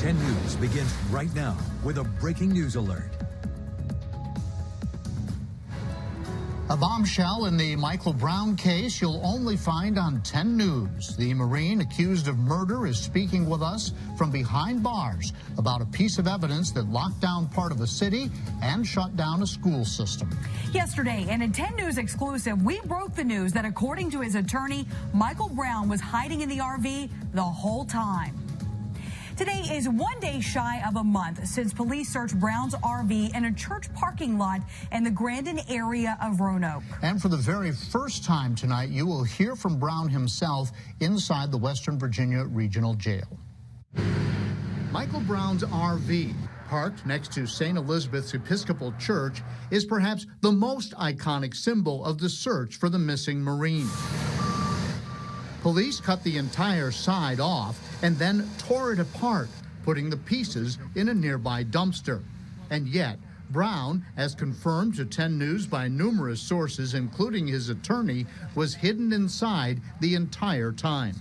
10 News begins right now with a breaking news alert. A bombshell in the Michael Brown case you'll only find on 10 News. The Marine accused of murder is speaking with us from behind bars about a piece of evidence that locked down part of a city and shut down a school system. Yesterday, in a 10 News exclusive, we broke the news that according to his attorney, Michael Brown was hiding in the RV the whole time. Today is 1 day shy of a month since police searched Brown's RV in a church parking lot in the Grandin area of Roanoke. And for the very first time tonight, you will hear from Brown himself inside the Western Virginia Regional Jail. Michael Brown's RV, parked next to St. Elizabeth's Episcopal Church, is perhaps the most iconic symbol of the search for the missing Marine. Police cut the entire side off and then tore it apart, putting the pieces in a nearby dumpster. And yet, Brown, as confirmed to 10 News by numerous sources, including his attorney, was hidden inside the entire time.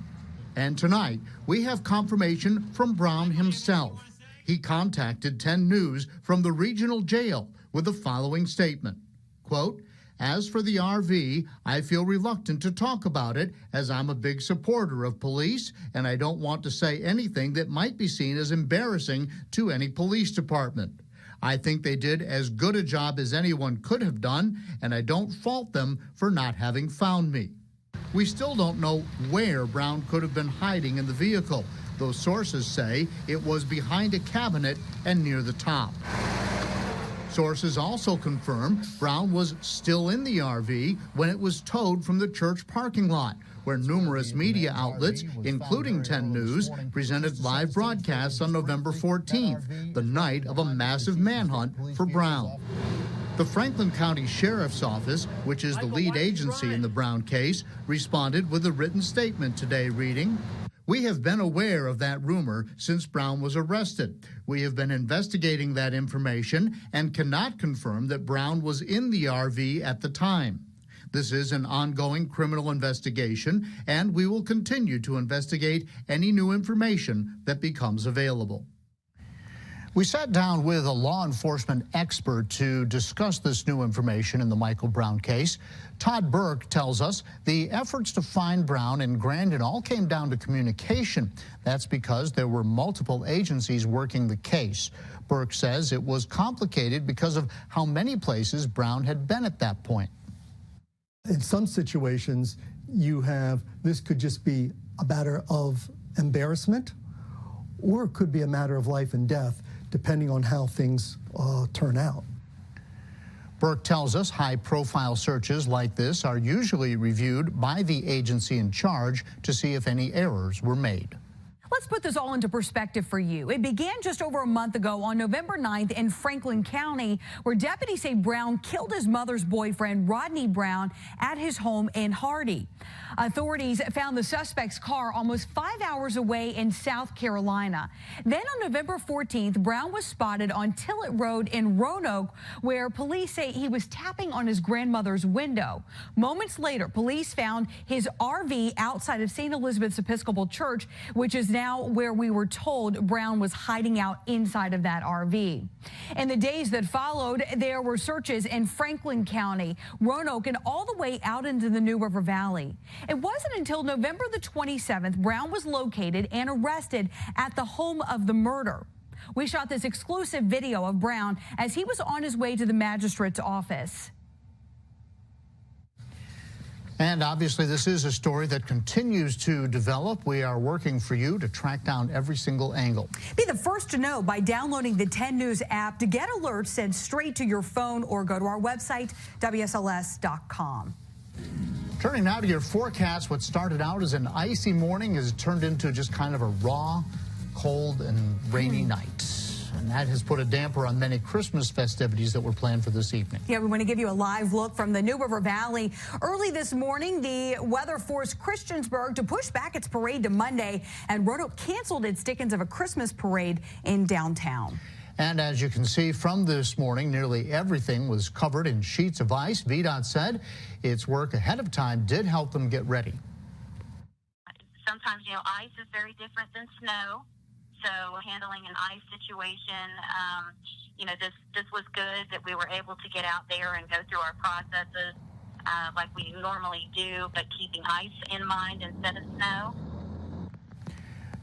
And tonight, we have confirmation from Brown himself. He contacted 10 News from the regional jail with the following statement, quote, "As for the RV, I feel reluctant to talk about it as I'm a big supporter of police and I don't want to say anything that might be seen as embarrassing to any police department. I think they did as good a job as anyone could have done, and I don't fault them for not having found me." We still don't know where Brown could have been hiding in the vehicle, though sources say it was behind a cabinet and near the top. Sources also confirm Brown was still in the RV when it was towed from the church parking lot, where numerous media outlets, including 10 News, presented live broadcasts on November 14th, the night of a massive manhunt for Brown. The Franklin County Sheriff's Office, which is the lead agency in the Brown case, responded with a written statement today reading, "We have been aware of that rumor since Brown was arrested. We have been investigating that information and cannot confirm that Brown was in the RV at the time. This is an ongoing criminal investigation, and we will continue to investigate any new information that becomes available." We sat down with a law enforcement expert to discuss this new information in the Michael Brown case. Todd Burke tells us the efforts to find Brown in Grandin all came down to communication. That's because there were multiple agencies working the case. Burke says it was complicated because of how many places Brown had been at that point. In some situations, this could just be a matter of embarrassment, or it could be a matter of life and death, depending on how things turn out. Burke tells us high-profile searches like this are usually reviewed by the agency in charge to see if any errors were made. Let's put this all into perspective for you. It began just over a month ago on November 9th in Franklin County, where deputies say Brown killed his mother's boyfriend, Rodney Brown, at his home in Hardy. Authorities found the suspect's car almost 5 hours away in South Carolina. Then on November 14th, Brown was spotted on Tillett Road in Roanoke, where police say he was tapping on his grandmother's window. Moments later, police found his RV outside of St. Elizabeth's Episcopal Church, which is now where we were told Brown was hiding out inside of that RV. In the days that followed, there were searches in Franklin County, Roanoke, and all the way out into the New River Valley. It wasn't until November the 27th Brown was located and arrested at the home of the murder. We shot this exclusive video of Brown as he was on his way to the magistrate's office. And obviously, this is a story that continues to develop. We are working for you to track down every single angle. Be the first to know by downloading the 10 News app to get alerts sent straight to your phone, or go to our website, WSLS.com. Turning now to your forecast, what started out as an icy morning has turned into just kind of a raw, cold, and rainy night. And that has put a damper on many Christmas festivities that were planned for this evening. Yeah, we want to give you a live look from the New River Valley. Early this morning, the weather forced Christiansburg to push back its parade to Monday, and Roanoke canceled its Dickens of a Christmas parade in downtown. And as you can see from this morning, nearly everything was covered in sheets of ice. VDOT said its work ahead of time did help them get ready. Sometimes, ice is very different than snow. So handling an ice situation, this was good that we were able to get out there and go through our processes like we normally do, but keeping ice in mind instead of snow.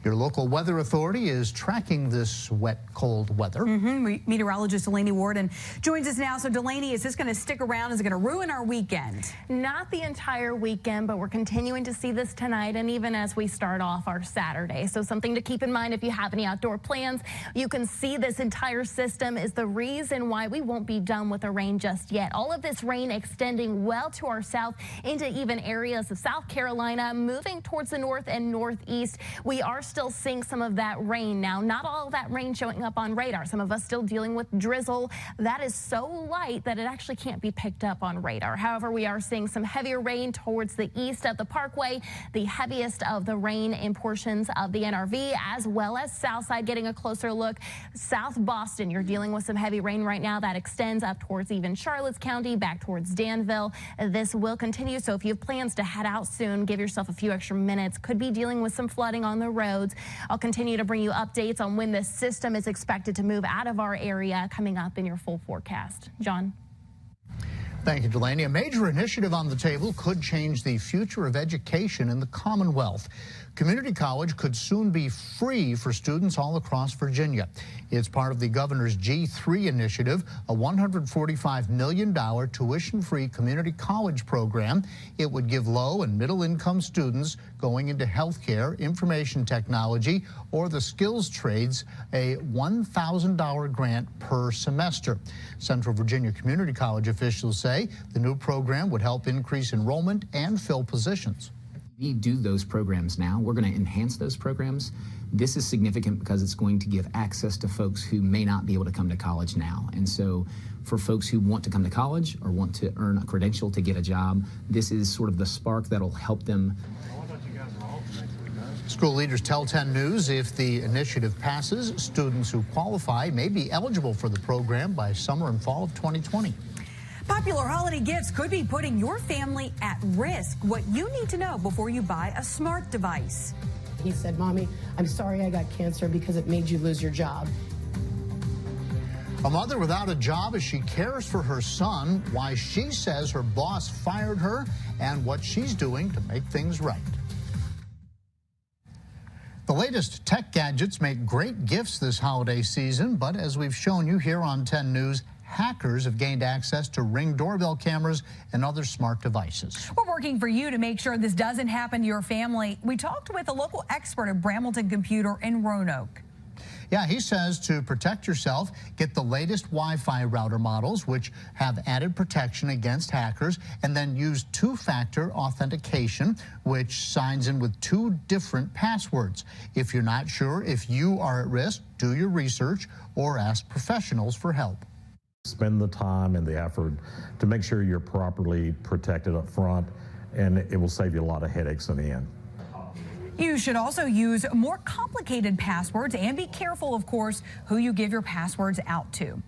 Your local weather authority is tracking this wet, cold weather. Meteorologist Delaney Warden joins us now. So Delaney, is this going to stick around? Is it going to ruin our weekend? Not the entire weekend, but we're continuing to see this tonight and even as we start off our Saturday. So something to keep in mind if you have any outdoor plans. You can see this entire system is the reason why we won't be done with the rain just yet. All of this rain extending well to our south into even areas of South Carolina, moving towards the north and northeast. We are still seeing some of that rain now. Not all of that rain showing up on radar. Some of us still dealing with drizzle. That is so light that it actually can't be picked up on radar. However, we are seeing some heavier rain towards the east of the parkway, the heaviest of the rain in portions of the NRV, as well as south side. Getting a closer look, South Boston, you're dealing with some heavy rain right now that extends up towards even Charlottes County, back towards Danville. This will continue, so if you have plans to head out soon, give yourself a few extra minutes. Could be dealing with some flooding on the roads. I'll continue to bring you updates on when this system is expected to move out of our area coming up in your full forecast. John. Thank you, Delaney. A major initiative on the table could change the future of education in the Commonwealth. Community college could soon be free for students all across Virginia. It's part of the governor's G3 initiative, a $145 million tuition-free community college program. It would give low and middle-income students going into healthcare, information technology, or the skills trades a $1,000 grant per semester. Central Virginia Community College officials say the new program would help increase enrollment and fill positions. We do those programs now. We're going to enhance those programs. This is significant because it's going to give access to folks who may not be able to come to college now. And so for folks who want to come to college or want to earn a credential to get a job, this is sort of the spark that'll help them. School leaders tell 10 News if the initiative passes, students who qualify may be eligible for the program by summer and fall of 2020. Popular holiday gifts could be putting your family at risk. What you need to know before you buy a smart device. He said, "Mommy, I'm sorry I got cancer because it made you lose your job." A mother without a job as she cares for her son, why she says her boss fired her, and what she's doing to make things right. The latest tech gadgets make great gifts this holiday season, but as we've shown you here on 10 News, hackers have gained access to Ring doorbell cameras and other smart devices. We're working for you to make sure this doesn't happen to your family. We talked with a local expert at Brambleton Computer in Roanoke. Yeah, he says to protect yourself, get the latest Wi-Fi router models, which have added protection against hackers, and then use two-factor authentication, which signs in with 2 different passwords. If you're not sure if you are at risk, do your research or ask professionals for help. Spend the time and the effort to make sure you're properly protected up front, and it will save you a lot of headaches in the end. You should also use more complicated passwords and be careful, of course, who you give your passwords out to.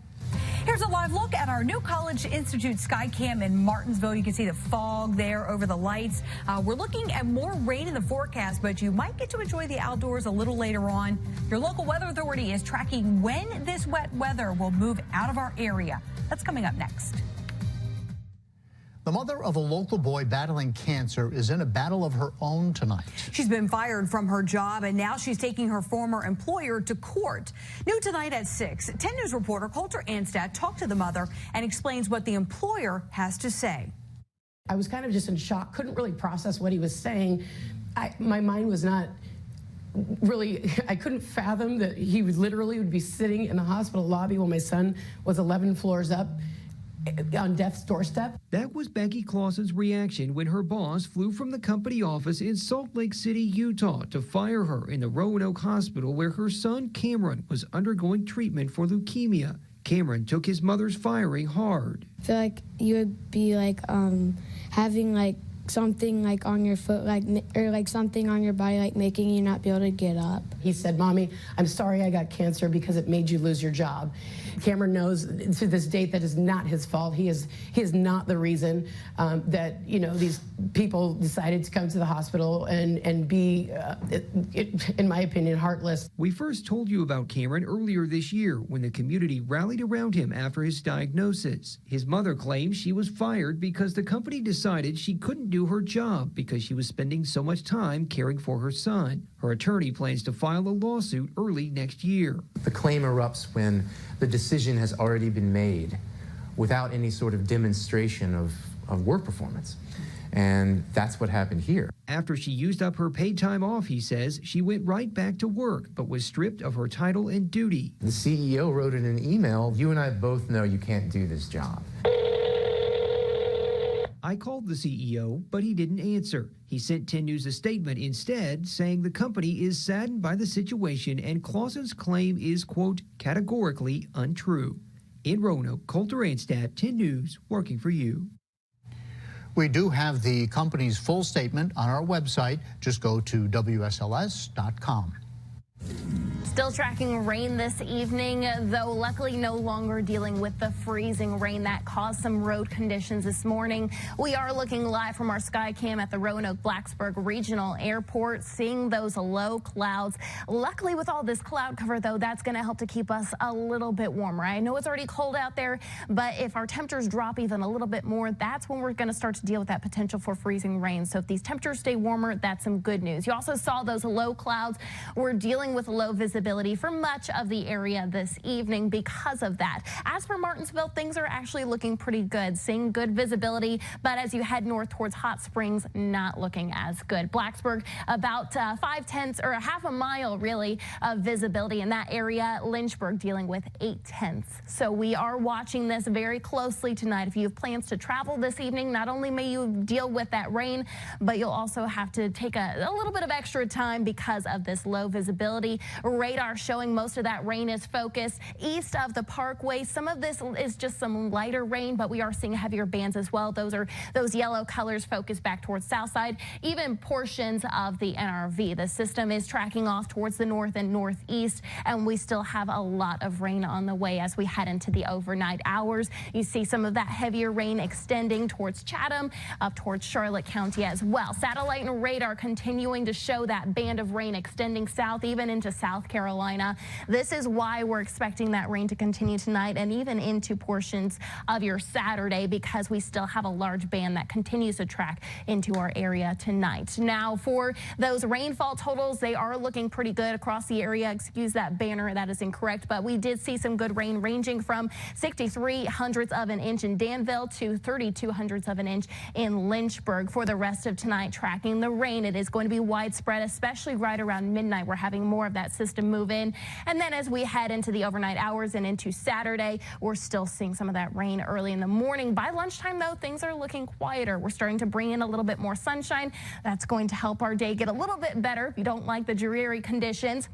Here's a live look at our new College Institute Skycam in Martinsville. You can see the fog there over the lights. We're looking at more rain in the forecast, but you might get to enjoy the outdoors a little later on. Your local weather authority is tracking when this wet weather will move out of our area. That's coming up next. The mother of a local boy battling cancer is in a battle of her own tonight. She's been fired from her job, and now she's taking her former employer to court. New tonight at 6, 10 News reporter Coulter Anstad talked to the mother and explains what the employer has to say. I was kind of just in shock, couldn't really process what he was saying. My mind was not really, I couldn't fathom that he would be sitting in the hospital lobby while my son was 11 floors up on death's doorstep. That was Becky Clausen's reaction when her boss flew from the company office in Salt Lake City, Utah to fire her in the Roanoke Hospital where her son Cameron was undergoing treatment for leukemia. Cameron took his mother's firing hard. I feel like you would be like having like something like on your foot, or like something on your body, like making you not be able to get up. He said, "Mommy, I'm sorry I got cancer because it made you lose your job." Cameron knows to this date that is not his fault. He is not the reason that, you know, these people decided to come to the hospital and be, in my opinion, heartless. We first told you about Cameron earlier this year when the community rallied around him after his diagnosis. His mother claims she was fired because the company decided she couldn't do her job because she was spending so much time caring for her son. Her attorney plans to file a lawsuit early next year. The claim erupts when the decision has already been made without any sort of demonstration of work performance. And that's what happened here. After she used up her paid time off, he says, she went right back to work, but was stripped of her title and duty. The CEO wrote in an email, "You and I both know you can't do this job." I called the CEO, but he didn't answer. He sent 10 News a statement instead, saying the company is saddened by the situation and Clausen's claim is, quote, categorically untrue. In Roanoke, Colter Anstad, 10 News, working for you. We do have the company's full statement on our website. Just go to WSLS.com. Still tracking rain this evening, though luckily no longer dealing with the freezing rain that caused some road conditions this morning. We are looking live from our sky cam at the Roanoke-Blacksburg Regional Airport, seeing those low clouds. Luckily, with all this cloud cover, though, that's going to help to keep us a little bit warmer. I know it's already cold out there, but if our temperatures drop even a little bit more, that's when we're going to start to deal with that potential for freezing rain. So if these temperatures stay warmer, that's some good news. You also saw those low clouds. We're dealing with low visibility for much of the area this evening because of that. As for Martinsville, things are actually looking pretty good, seeing good visibility, but as you head north towards Hot Springs, not looking as good. Blacksburg, about 5/10 or a half a mile really of visibility in that area. Lynchburg dealing with 8/10. So we are watching this very closely tonight. If you have plans to travel this evening, not only may you deal with that rain, but you'll also have to take a little bit of extra time because of this low visibility. Radar showing most of that rain is focused east of the parkway. Some of this is just some lighter rain, but we are seeing heavier bands as well. Those yellow colors focused back towards south side, even portions of the NRV. The system is tracking off towards the north and northeast, and we still have a lot of rain on the way as we head into the overnight hours. You see some of that heavier rain extending towards Chatham, up towards Charlotte County as well. Satellite and radar continuing to show that band of rain extending south, even into South Carolina. This is why we're expecting that rain to continue tonight and even into portions of your Saturday, because we still have a large band that continues to track into our area tonight. Now, for those rainfall totals, they are looking pretty good across the area. Excuse that banner, that is incorrect, but we did see some good rain ranging from 63/100ths of an inch in Danville to 32/100ths of an inch in Lynchburg. For the rest of tonight, tracking the rain, it is going to be widespread, especially right around midnight. We're having more of that system move in. And then as we head into the overnight hours and into Saturday, we're still seeing some of that rain early in the morning. By lunchtime, though, things are looking quieter. We're starting to bring in a little bit more sunshine. That's going to help our day get a little bit better if you don't like the dreary conditions.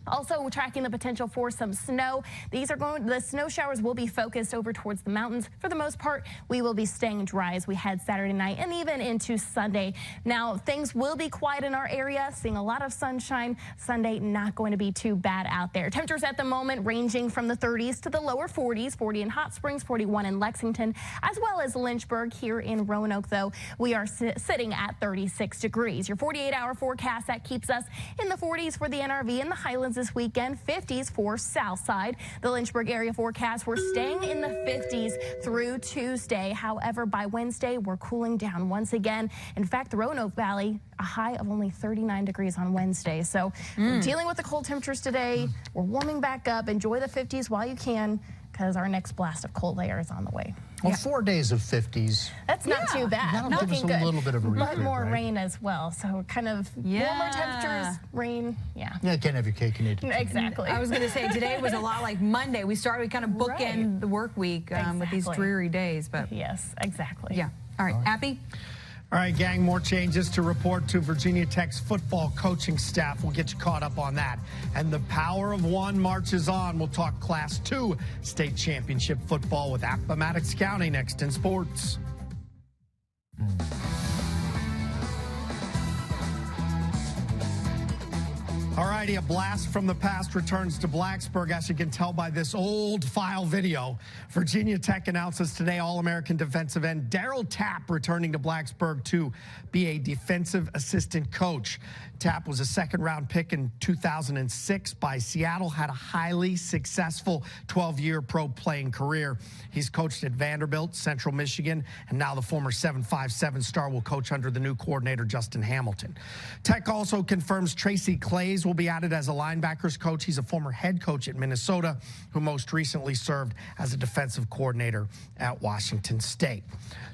Also tracking the potential for some snow. The snow showers will be focused over towards the mountains. For the most part, we will be staying dry as we head Saturday night and even into Sunday. Now, things will be quiet in our area, seeing a lot of sunshine. Sunday, not going to be too bad out there. Temperatures at the moment ranging from the 30s to the lower 40s, 40 in Hot Springs, 41 in Lexington, as well as Lynchburg. Here in Roanoke, though, we are sitting at 36 degrees. Your 48-hour forecast, that keeps us in the 40s for the NRV and the Highlands this weekend, 50s for Southside. The Lynchburg area forecast, we're staying in the 50s through Tuesday. However, by Wednesday, we're cooling down once again. In fact, the Roanoke Valley, a high of only 39 degrees on Wednesday. So we're dealing with the cold temperatures today. We're warming back up. Enjoy the 50s while you can, because our next blast of cold air is on the way. Well, 4 days of 50s. That's not too bad. That'll Looking give us a little bit of a reprieve, but more right? rain as well. So kind of warmer temperatures, rain. Yeah. Yeah, can't have your cake and eat it. Exactly. I was going to say today was a lot like Monday. We kind of bookend the work week with these dreary days. But yes, exactly. Yeah. All right. Happy? All right, gang, more changes to report to Virginia Tech's football coaching staff. We'll get you caught up on that. And the power of one marches on. We'll talk Class 2 state championship football with Appomattox County next in sports. All righty, a blast from the past returns to Blacksburg. As you can tell by this old file video, Virginia Tech announces today All-American defensive end Darryl Tapp returning to Blacksburg to be a defensive assistant coach. Tapp was a second-round pick in 2006 by Seattle, had a highly successful 12-year pro playing career. He's coached at Vanderbilt, Central Michigan, and now the former 7'5" star will coach under the new coordinator, Justin Hamilton. Tech also confirms Tracy Claeys will be added as a linebackers coach. He's a former head coach at Minnesota, who most recently served as a defensive coordinator at Washington State.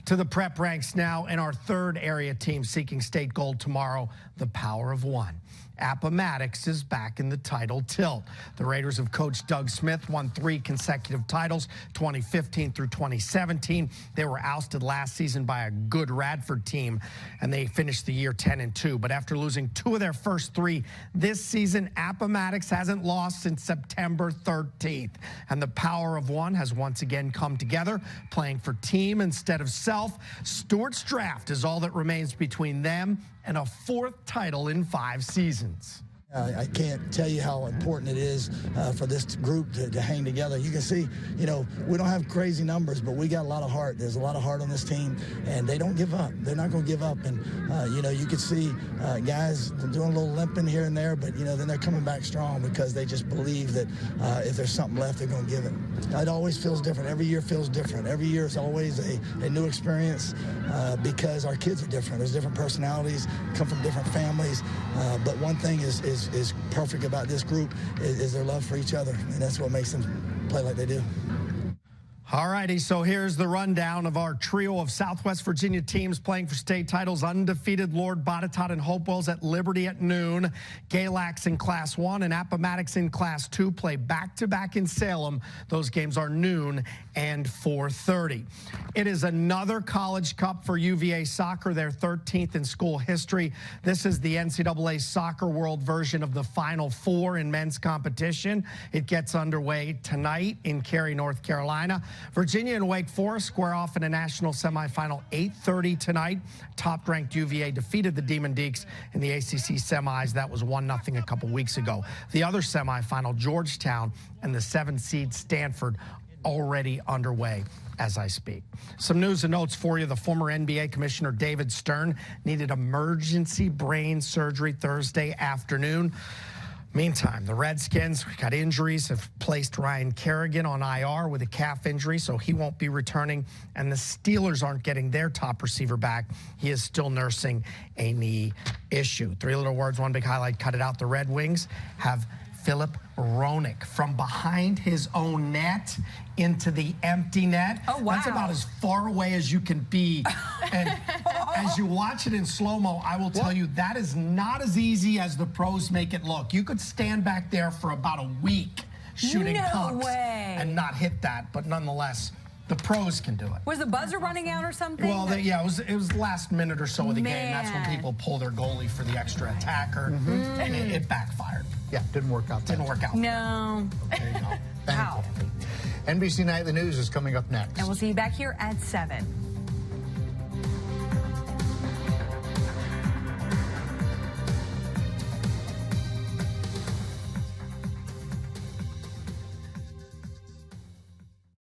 To the prep ranks now, and our third area team seeking state gold tomorrow, the Power of One. Appomattox is back in the title tilt. The Raiders of Coach Doug Smith won 3 consecutive titles, 2015 through 2017. They were ousted last season by a good Radford team, and they finished the year 10-2. But after losing 2 of their first 3 this season, Appomattox hasn't lost since September 13th. And the Power of One has once again come together, playing for team instead of self. Stewart's draft is all that remains between them and a 4th title in 5 seasons. I can't tell you how important it is for this group to hang together. You can see, we don't have crazy numbers, but we got a lot of heart. There's a lot of heart on this team, and they don't give up. They're not going to give up. And, you can see guys doing a little limping here and there, but, then they're coming back strong because they just believe that if there's something left, they're going to give it. It always feels different. Every year feels different. Every year is always a new experience because our kids are different. There's different personalities, come from different families, but one thing is perfect about this group is their love for each other, and that's what makes them play like they do. All righty, so here's the rundown of our trio of Southwest Virginia teams playing for state titles. Undefeated Lord Botetourt and Hopewell's at Liberty at noon. Galax in Class 1 and Appomattox in Class 2 play back-to-back in Salem. Those games are noon and 4:30. It is another College Cup for UVA soccer, their 13th in school history. This is the NCAA Soccer World version of the Final Four in men's competition. It gets underway tonight in Cary, North Carolina. Virginia and Wake Forest square off in a national semifinal 8:30 tonight. Top-ranked UVA defeated the Demon Deacs in the ACC semis. That was 1-0 a couple weeks ago. The other semifinal, Georgetown and the 7-seed Stanford, already underway as I speak. Some news and notes for you. The former NBA Commissioner David Stern needed emergency brain surgery Thursday afternoon. Meantime, the Redskins got injuries, have placed Ryan Kerrigan on IR with a calf injury, so he won't be returning. And the Steelers aren't getting their top receiver back. He is still nursing a knee issue. 3 little words, one big highlight, cut it out. The Red Wings have Philip Roenick from behind his own net into the empty net. Oh, wow. That's about as far away as you can be. And as you watch it in slow-mo, I will tell you that is not as easy as the pros make it look. You could stand back there for about a week shooting pucks and not hit that, but nonetheless, the pros can do it. Was the buzzer running out or something? Well, yeah, it was the last minute or so of the game. That's when people pull their goalie for the extra attacker, and it backfired. Yeah, didn't work out. Didn't work out. No. There you go. Wow. NBC Nightly News is coming up next. And we'll see you back here at 7.